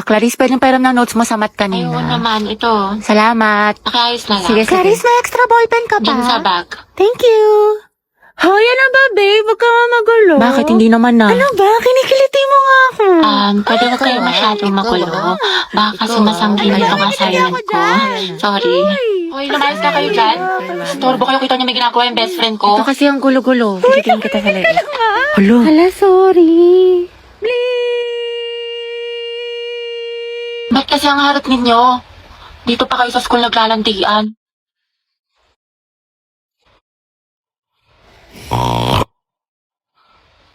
Clarice, pwedeng pairam ng notes mo sa math kanina. Ayun naman, ito. Salamat. Pakiayos na lang. Sige, Clarice, may extra ballpen ka pa? Diyan sa bag. Thank you. Hoy, ano ba, babe? Huwag ka nga magulo. Bakit? Hindi naman na. Ano ba? Kinikiliti mo nga ako. Pwede huwag kayo masyadong magulo. Baka kasi masanggin dito ka silent ko. Sorry. Hoy, lumayas ka kayo dyan. Storbo kayo, kita niyo may ginagawa yung best friend ko. Ito kasi ang gulo-gulo. Kikitin kita sa leeg. Hulo. Hala, sorry. Ba't kasi ang harap ninyo? Dito pa kayo sa school naglalandian.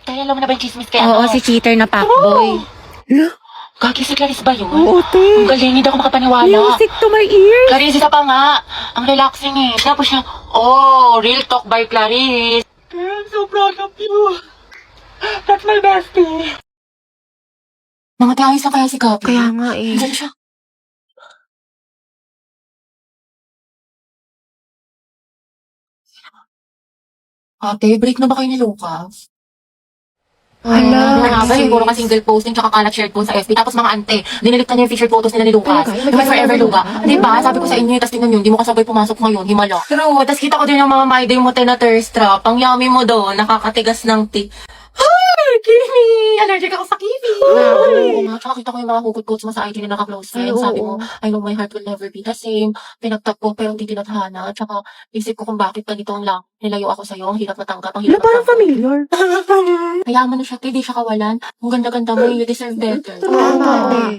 Kaya alam mo na ba yung chismis kaya Oo, si cheater na fuckboy. Gagi si Clarice ba yun? Oo, te. Ang galing, hindi ako makapaniwala. Music to my ears. Clarice, isa pa nga. Ang relaxing eh. Tapos siya, real talk by Clarice. I'm so proud of you. That's my bestie. Mga tiayos na kaya si Gabi. Kaya nga eh. Diyan siya. Ate, break na ba kayo ni Lucas? Hala. Nga ba, yung puro ka single posting tsaka kalat shared po sa FB. Tapos mga ante, dinilit na niya yung featured photos nila ni Lucas. Yung forever Luga. Diba? Sabi ko sa inyo, tapos tingnan yun, di mo kasabay pumasok ngayon, himala. True, tapos kita ko din yung mga my day mo na thirst trap. Ang yummy mo doon, nakakatigas ng Ay, Kimi! Allergic ako sa kiwi! Oo nga, tsaka kita ko yung mga hugot quotes mo sa IG na naka-close friends. Sabi mo, I know my heart will never be the same. Pinagtag ko pero hindi tinadhana. Tsaka isip ko kung bakit ganito ang lang. Nilayo ako sa'yo, ang hirap natanggap, ang hirap Parang familiar. Kaya mo na siya, hindi siya kawalan. Ang ganda-ganda mo, you deserve better.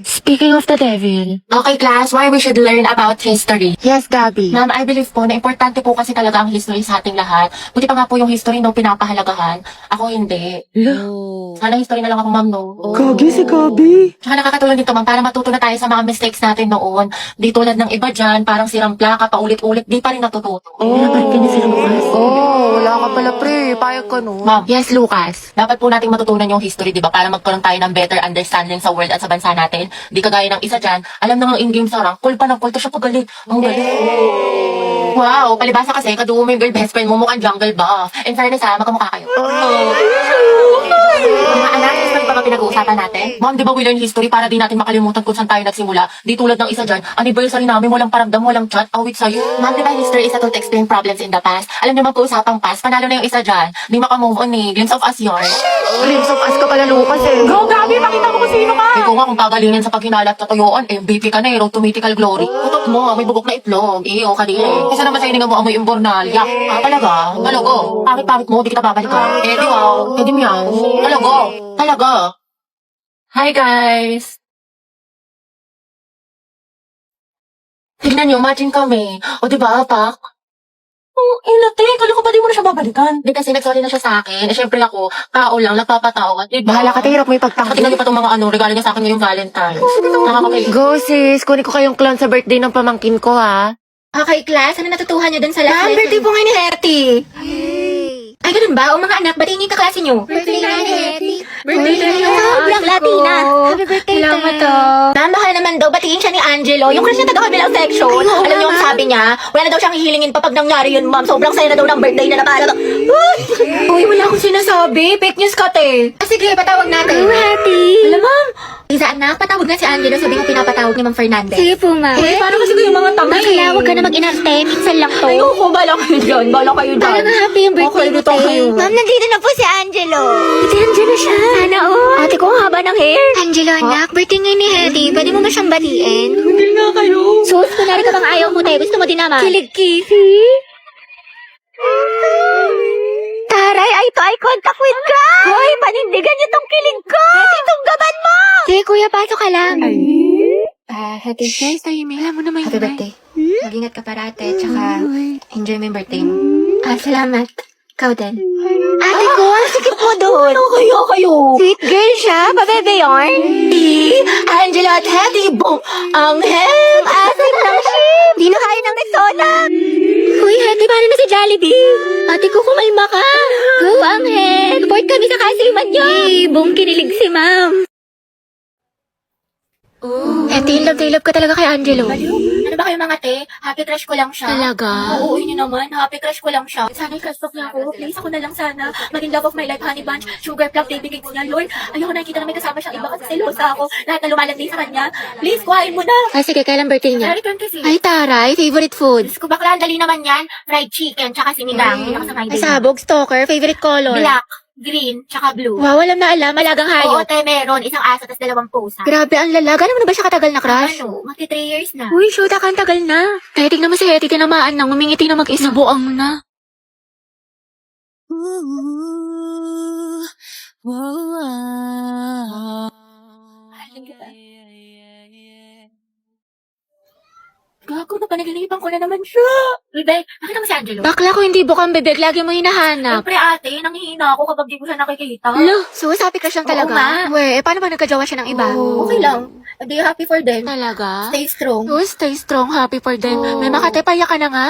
Speaking of the devil. Okay, class, why we should learn about history. Yes, Gabi. Ma'am, I believe po na importante po kasi talaga ang history sa ating lahat. Buti pa nga po yung history nung pinapahalagahan. Ako hindi. Sana history na lang ako, ma'am, no? Gagi si Gabi. Tsaka nakakatulong dito, ma'am, para matuto na tayo sa mga mistakes natin noon. Di tulad ng iba dyan, parang sirang plaka, paulit-ulit, di pa rin natututo. Wala ka pala, pre. Payag ka, no? Ma'am, Yes, Lucas. dapat po nating matutunan yung history, di ba? Para magkaroon tayo ng better understanding sa world at sa bansa natin. Di kagaya ng isa dyan, alam na ng in-game sa rank, call pa ng call, siya pagalit. Ang galing. Wow, palibasa kasi, kadugo mo yung girl best friend mo, mukhang jungle buff. In fairness ha, magkamukha kayo. Mga anak, history pa ba pinag-uusapan natin? Ma'am, di ba we learn history para di natin makalimutan kung saan tayo nagsimula? Di tulad ng isa dyan, anniversary namin, walang paramdam, walang chat, awit sa'yo. Ma'am, di ba history is a tool to explain problems in the past? Alam niyo po usapang past, panalo na yung isa dyan. Di makamove on eh, glimpse of us yarn. Glimpse of us ka pala, Lucas eh. Go, Gabi! Makita mo kung sino ka! Ikaw nga kung pagalingin sa paghinala at katuyuan, MVP ka na eh, road to mythical glory. Putok mo, may bubok na itlog. Iyo ka din eh. Isa naman sa hininga mo amoy imbornal. Yak! Talaga? Talago? Pangit-pangit mo, di kita babalikan. Eh, di wow. Eh, di meow. Talago? Talaga? Hi, guys! Tignan nyo, matching kami. O, di ba, Pak? Inate, kala ko ba di mo na siya babalikan? Di kasi nagsorry na siya sa akin. Eh, syempre ako, tao lang, nagpapatawa. Diba? Bahala ka, hirap mo Saka ipagtanggol. tingnan niyo pa itong mga regalo niya sa akin ngayong Valentine's. Nakakapay. Go, sis. Kunin ko kayong clown sa birthday ng pamangkin ko, ha? Okay, class. Ano natutuhan niyo dun sa last Ma'am, birthday po ngayon ni Hetty. Ay, ganun ba? O mga anak, batiin niyo yung kaklase niyo. Birthday nga ni Hetty. Birthday niyo. Sobrang Latina. Happy birthday, Salamat te. Ma'am, baka naman daw, batiin siya ni Angelo. Yung crush niya taga-kabilang section. Alam niyo ang sabi niya? Wala na daw siyang hihilingin pa pag nangyari yun, ma'am. Sobrang saya na daw ng birthday na napala. Uy, wala akong sinasabi. Fake news ka, te. Sige, patawag natin. Hetty. Alam, ma'am. Isa, anak, patawag na si Angelo. Sabi ko pinapatawag ni Ma'am Fernandez. Sige po, ma'am. Paano kasi kayo mga tanga Kaya huwag ka na mag-inarte. Minsan lang to. Ayoko, bala kayo dyan. Bala kayo dyan. Parang happy yung birthday Okay, mo, dito te. kayo. Ma'am, nandito na po si Angelo. Si Angelo siya. Sana all. Ate ko, ang haba ng hair. Angelo, anak, birthday ngayon ni Hetty. Pwede mo ba siyang batiin? Hindi nga kayo. Sus, kunwari ka bang ayaw mo, te? Gusto mo din naman. Kilig, Kifi. Taray, eye to eye contact with ka! Hoy, panindigan niyo tong kilig ko! Itong gaban mo! Sige, kuya, pasok ka lang. Happy Alam mo naman Happy birthday. Mag-ingat ka parate, tsaka enjoy mo yung birthday mo. Salamat. Ikaw din. Ate ko, ang sikip mo doon. Kayo. Sweet girl siya, pabebe yarn. Angela at Hetty, boom! Ang hem! Asim ng ship. Di na kaya ng Rexona. Uy, Hetty, paano na si Jollibee? Ate ko, kumalma ka. Go, Angel. Report kami sa kasiman niyo. Boom, kinilig si ma'am. Hetty, love ka talaga kay Angelo. Ano ba kayo mga te? Happy crush ko lang siya. Talaga? Oo, yun yun naman. Happy crush ko lang siya. Sana i-crush talk niya ako. Please, ako na lang sana. Maging love of my life, honey bunch, sugar plum, baby cake niya. Lord, ayoko nakikita na may kasama siyang iba kasi selosa ako. Lahat na lumalandi sa kanya. Please, kuhain mo na. Ay, sige, kailan birthday niya? Sorry, 26. Ay, taray, favorite food. Diyos ko, bakla, ang dali naman yan. Fried chicken, tsaka sinigang. Hindi ako sa Ay, sabog, stalker, favorite color. Black, green, tsaka blue. Wow, alam na alam, alagang Oo, hayop. te, meron. Isang aso, tas 2 pusa. Grabe, ang lalaga. Gano'n mo na ba siya katagal na crush? Ano, magti 3 years na. Uy, shoot, ang tagal na. Kaya tignan mo si Hetty, tinamaan nang umingiti na mag-isa. Buang na. Gago, napanaginipan ko na naman siya. Bebe, nakita mo si Angelo? Bakla ko hindi bukang bibig, lagi mo hinahanap. Siyempre ate, nangihina ako kapag di ko siya nakikita. Lo, so sabi crush lang Oo talaga? nga. We, paano ba nagkajowa siya ng iba? Okay lang. Adi, happy for them. Talaga? Stay strong. Oh, stay strong, happy for them. Oo. May makatepaya ka na nga.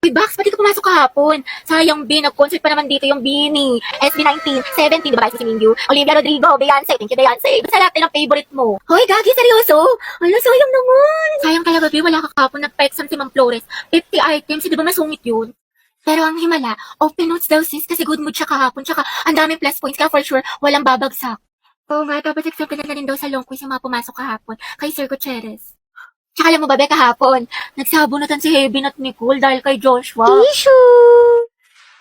Uy, Bax, pati ka pumasok kahapon. Sayang, B, nag-concert pa naman dito yung Bini. SB19, 17, di ba? Si Minju, Olivia Rodrigo, Beyonce, thank you, Beyonce. Basta lahat ng favorite mo. Hoy, Gagi, seryoso? Ala, sayang naman. Sayang talaga, B, wala ka kahapon. Nagpa-exam si Ma'am Flores. 50 items, di ba masungit yun? Pero ang himala, open notes daw sis, kasi good mood siya kahapon. Tsaka, ang daming plus points, kaya for sure, walang babagsak. Oo nga, tapos accepted na rin daw sa long quiz yung mga pumasok kahapon kay Sir Gutierrez. Tsaka alam mo ba, Be, kahapon, nagsabunatan si Heaven at Nicole dahil kay Joshua. Issue!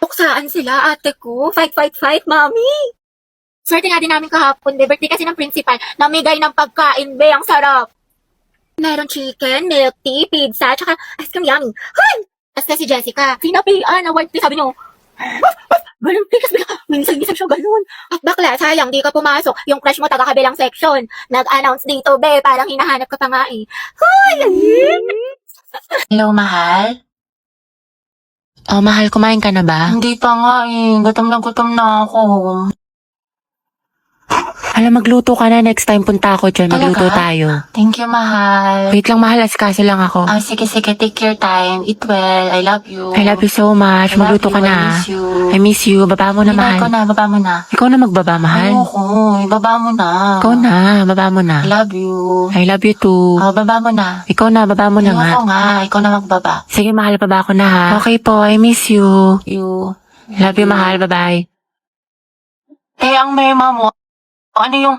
Tuksaan sila, ate ko. Fight, fight, fight, mami. Swerte nga din namin kahapon, Be. Birthday kasi ng principal. Namigay ng pagkain, Be. Ang sarap. Meron chicken, milk tea, pizza, tsaka ice cream yummy. Hoy! Tapos si Jessica, sinapian, award tea, sabi niyo. Ganun, please, minsan-minsan siya ganun. At bakla, sayang, di ka pumasok. Yung crush mo, taga-kabilang section. Nag-announce dito, Be. Parang hinahanap ka pa nga eh. Hoy! Hello, mahal? Oh, mahal, kumain ka na ba? Hindi pa nga eh. Gutom na ako. Alam, magluto ka na. Next time punta ako dyan. Magluto Talaga? tayo. Thank you, mahal. Wait lang, mahal. Asikaso lang ako. Sige. Take your time. Eat well. I love you. I love you so much. I love Magluto you. ka na. I miss you. I miss you. Baba mo na, mahal. Ikaw na, baba mo na. Ikaw na magbaba, mahal. Ayoko. Baba mo na. Ikaw na. Baba mo na. I love you. I love you too. Baba mo na. Ikaw na. Baba mo na nga. Ayoko nga. Ikaw na magbaba. Sige, mahal. Baba ko na, ha? Okay po. I miss you. You. I love you, mahal. Bye-bye. Ang mema mo. Ano yung,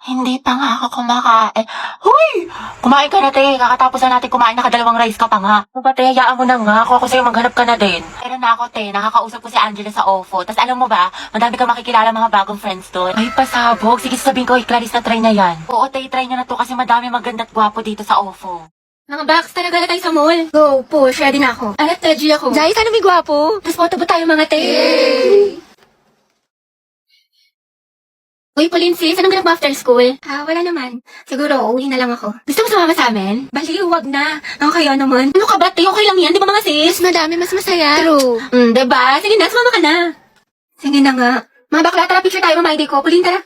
hindi pa nga ako kumakain. Huy! Kumain ka na, te. Kakatapos na natin kumain, nakadalawang rice ka pa nga. Ano ba, te? Hayaan mo na nga. Ako sa'yo, maghanap ka na din. Pero na ako, te. Nakakausap ko si Angela sa OFO. Tapos alam mo ba, madami kang makikilala mga bagong friends doon. Ay, pasabog. Sige, sabihin ko, Clarice, na try na yan. Oo, te, try nyo na to kasi madami maganda at gwapo dito sa OFO. Mga Bax, talaga na tayo sa mall. Go, push. Ready na ako. Alat, ready ako. Jai, sana may gwapo. Tapos photo ba tayo mga te? Uy, Pauline sis, anong ganap mo after school? Wala naman. Siguro, uwi na lang ako. Gusto mo sumama sa amin? Baliw, wag na. Ako kaya naman. Ano ka ba, te? Okay lang yan, di ba mga sis? Mas madami, mas masaya. True. Diba? Sige na, sumama ka na. Sige na nga. Mga bakla, tara, picture tayo, mama ID ko. Pauline, tara.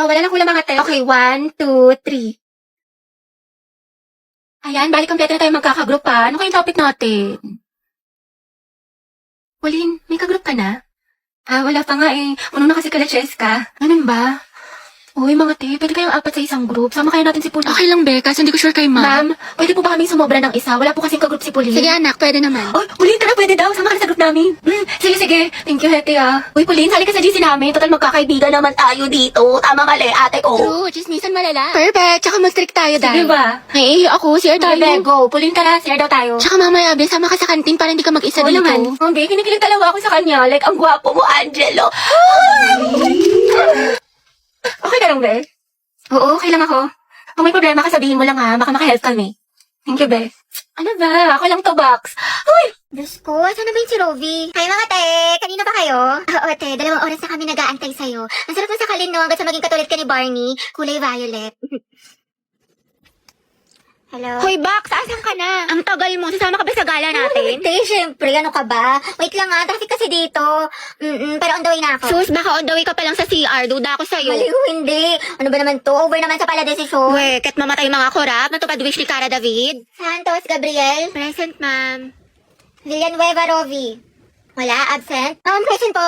Wala na kulang mga te. Okay, 1, 2, 3. Ayan, balik kompleto na tayo magkakagroup pa. Ano kayong topic natin? Pauline, may kagroup ka na? Wala pa nga eh. Puno na kasi kala Cheska. Ganun ba? Uy, mga te, pwede kayong 4 sa isang group. Sama kayo natin si Pauline. Okay lang, Be, kasi hindi ko sure kay Ma'am, pwede po ba kaming sumobra ng isa? Wala po kasing kagroup si Pauline. Sige, anak, pwede naman. Oh, Pauline, tara, pwede daw. Sama ka na sa group namin. Sige. Thank you, Hete, Uy, Pauline, sali ka sa GC namin. Total, magkakaibigan naman tayo dito. Tama mali, ate ko. True, chismisan malala. Perfect, tsaka mag-strict tayo, Sige dahil. ba? Naiihi ako, share tayo. Bebe, go. Pauline, tara, share daw tayo. Tsaka mamaya, Be, sama ka sa kantin para hindi ka mag-isa Oo dito. naman. Okay, kinikilig talaga ako sa kanya. Like, ang gwapo mo, Angelo. Okay ka lang, Be? Oo, okay lang ako. Kung may problema ka, sabihin mo lang ha. Baka makahelp kami. Thank you, Be. Ano ba? Ako lang to, Box. Uy! Diyos ko, saan na ba yung si Rovi? Hi mga te, kanina ba kayo? Oo te, 2 oras na kami nag-aantay sa'yo. Ang sarap mo sa kalin no, hanggang sa maging katulad ka ni Barney, kulay violet. Hello? Hoy Box, asan ka na? Ang tagal mo, sasama ka ba sa gala natin? Te, syempre, ano ka ba? Wait lang traffic kasi dito. Pero on the way na ako. Sus, baka on the way ka pa lang sa CR, duda ako sa'yo. Maliw, hindi. Ano ba naman to? Over naman sa pala desisyon. Kat mamatay mga korap, natupad wish ni Cara David. Santos, Gabriel. Present, ma'am. Villanueva, Rovi. Wala, absent? Present po.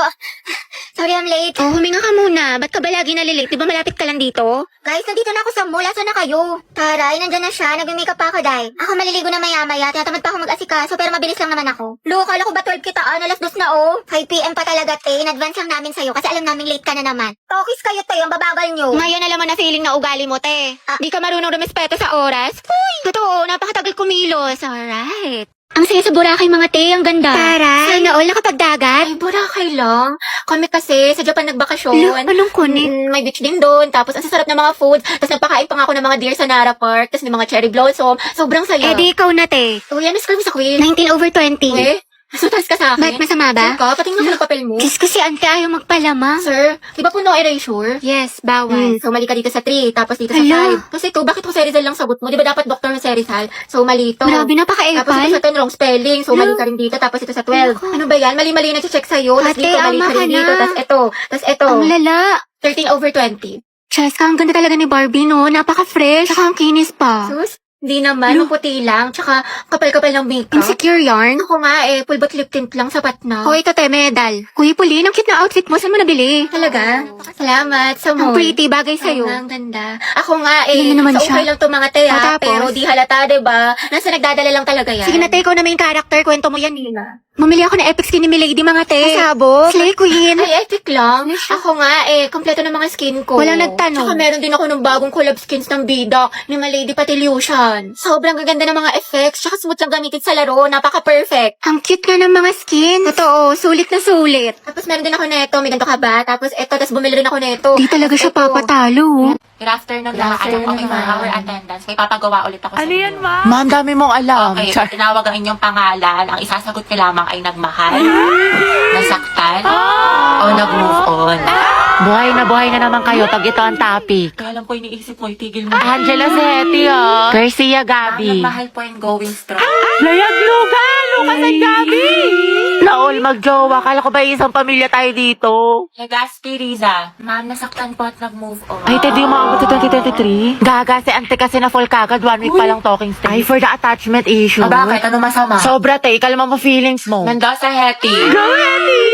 Sorry, I'm late. Oh, huminga ka muna. Ba't ka ba lagi nalilate? Di ba malapit ka lang dito? Guys, nandito na ako sa mall. Asan na kayo? Taray, nandyan na siya. Nag-makeup pa ako, Day. Ako maliligo na maya-maya. Tinatamad pa ako mag-asikaso, pero mabilis lang naman ako. Lo, kala ko ba 12 kitaan? Alas 2 na, oh. 5 p.m. pa talaga, te. In advance lang namin sa'yo kasi alam namin late ka na naman. Tokis kayo, te. Ang babagal nyo. Ngayon alam mo na feeling na ugali mo, te. Di ka marunong rumespeto sa oras. Uy! Totoo, napakatagal kumilos. Alright. Ang saya sa Boracay, mga te. Ang ganda. Taray. Sana all nakapagdagat. Ay, Boracay lang. Kami kasi sa Japan nagbakasyon. Lo, anong kunin? May beach din doon. Tapos, ang sasarap ng mga food. Tapos, nagpakain pa nga ako ng mga deer sa Nara Park. Tapos, may mga cherry blossom. Sobrang saya. Eh di ikaw na, te. Oh, yan, scrum sa quiz. 19/20. Eh, nasutas ka sa akin. Bakit masama ba? Sure ka? Patingin ako ng papel mo. Diyos ko si ante ayaw magpalama. Sir, di ba po no erasure? Yes, bawal. So, mali ka dito sa 3, tapos dito sa Hala. 5. Tapos ito, bakit Jose Rizal lang sagot mo? Di ba dapat Dr. Jose Rizal? So, mali ito. Grabe, Tapos ito napaka-epal. sa 10, wrong spelling. So, mali ka rin dito. Tapos ito sa 12. Ano ba yan? Mali-mali na check sa'yo. Tapos Ate, dito, mali ama ka ka rin na. dito. Tapos ito. Tapos ito. Ang lala. 13/20. Cheska, ang ganda talaga ni Barbie, no? Napaka-fresh. Saka ang kinis pa. Sus, di naman. Maputi lang. Tsaka, kapal-kapal ng makeup. Insecure yarn. Ako nga eh. Full bot lip tint lang. Sapat na. Hoy, ito te, medal. Kuya Pauline, ang cute na outfit mo. Saan mo nabili? Talaga? Salamat. Sa Ang mall. pretty, bagay sa'yo. Ang ganda. Ako nga eh. Yan na naman so, okay siya. lang to mga te O, ha. tapos? Pero di halata, diba? Nasa nagdadala lang talaga yan. Sige na te, ikaw na main character. Kwento mo yan, Nina. Bumili ako ng epic skin ni Milady, mga te. Pasabog? Slay Queen. Ay, epic lang. Ako nga eh, kompleto ng mga skin ko. Walang nagtanong. Tsaka meron din ako ng bagong collab skins ng bida ni Malady Patilution. Sobrang gaganda ng mga effects, tsaka smooth lang gamitin sa laro, napaka-perfect. Ang cute nga ng mga skins. Totoo, sulit na sulit. Tapos meron din ako neto, may ganito ka ba? Tapos eto, tapos bumili rin ako neto. Di talaga siya Ito. papatalo. Good afternoon lahat. Okay for our attendance. May papagawa ulit ako sa Ano inyo. yan, ma? Ma'am, dami mong alam. Okay, Char. tinawag ang inyong pangalan. Ang isasagot ko lamang ay nagmahal, nasaktan, o nag-move on. Buhay na naman kayo pag ito ang topic. Kaya lang po iniisip mo, itigil mo. Angela Seti, oh. Garcia Gabi. Nagmahal po and going strong. Layag Luga! Lucas at Gabi! Naol, magjowa. Kala ko ba isang pamilya tayo dito? Legaspi Riza, ma'am, nasaktan po at nag-move on. Ay, Teddy, umabot sa 2023? Gaga, si ante kasi na full kagad. 1 week pa lang talking stage. Ay, for the attachment issue. Ah, bakit? Ano masama? Sobra, te. Kalma mo feelings mo. Mendoza Hetty. Go, Hetty!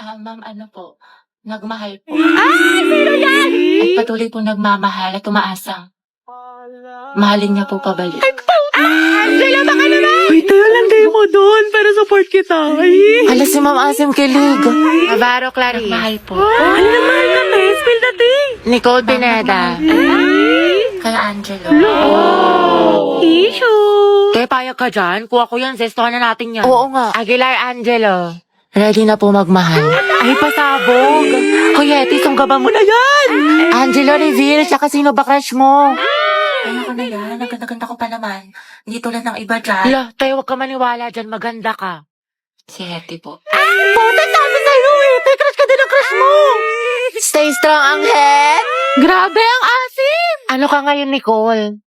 Ma'am, ano po? Nagmahal po. Sino yan? At patuloy po nagmamahal at umaasang. Mahalin niya po pabalik. Angela, baka naman! Uy, tayo lang kayo mo doon para support kita. Hala, si Ma'am Asim kilig. Navarro Clarice. Nagmahal po. Ano naman ka, te? Spill the tea. Nicole Pineda. Kaya Angelo. Issue. Te, payag ka dyan? Kuha ko yan. Zestohan na natin yan. Oo nga. Aguilar Angelo. Ready na po magmahal. Ay, pasabog. Hoy, Hetty, sunggaban mo na yan. Angelo, reveal. Tsaka sino ba crush mo? Ano ko na yan? Naganda-ganda ko pa naman. Hindi tulad ng iba dyan. Hala, tayo huwag ka maniwala dyan. Maganda ka. Si Hetty po. Puta, sabi sa'yo eh. Tay, crush ka din ang crush mo. Stay strong ang head. Grabe ang asim. Ano ka ngayon, Nicole?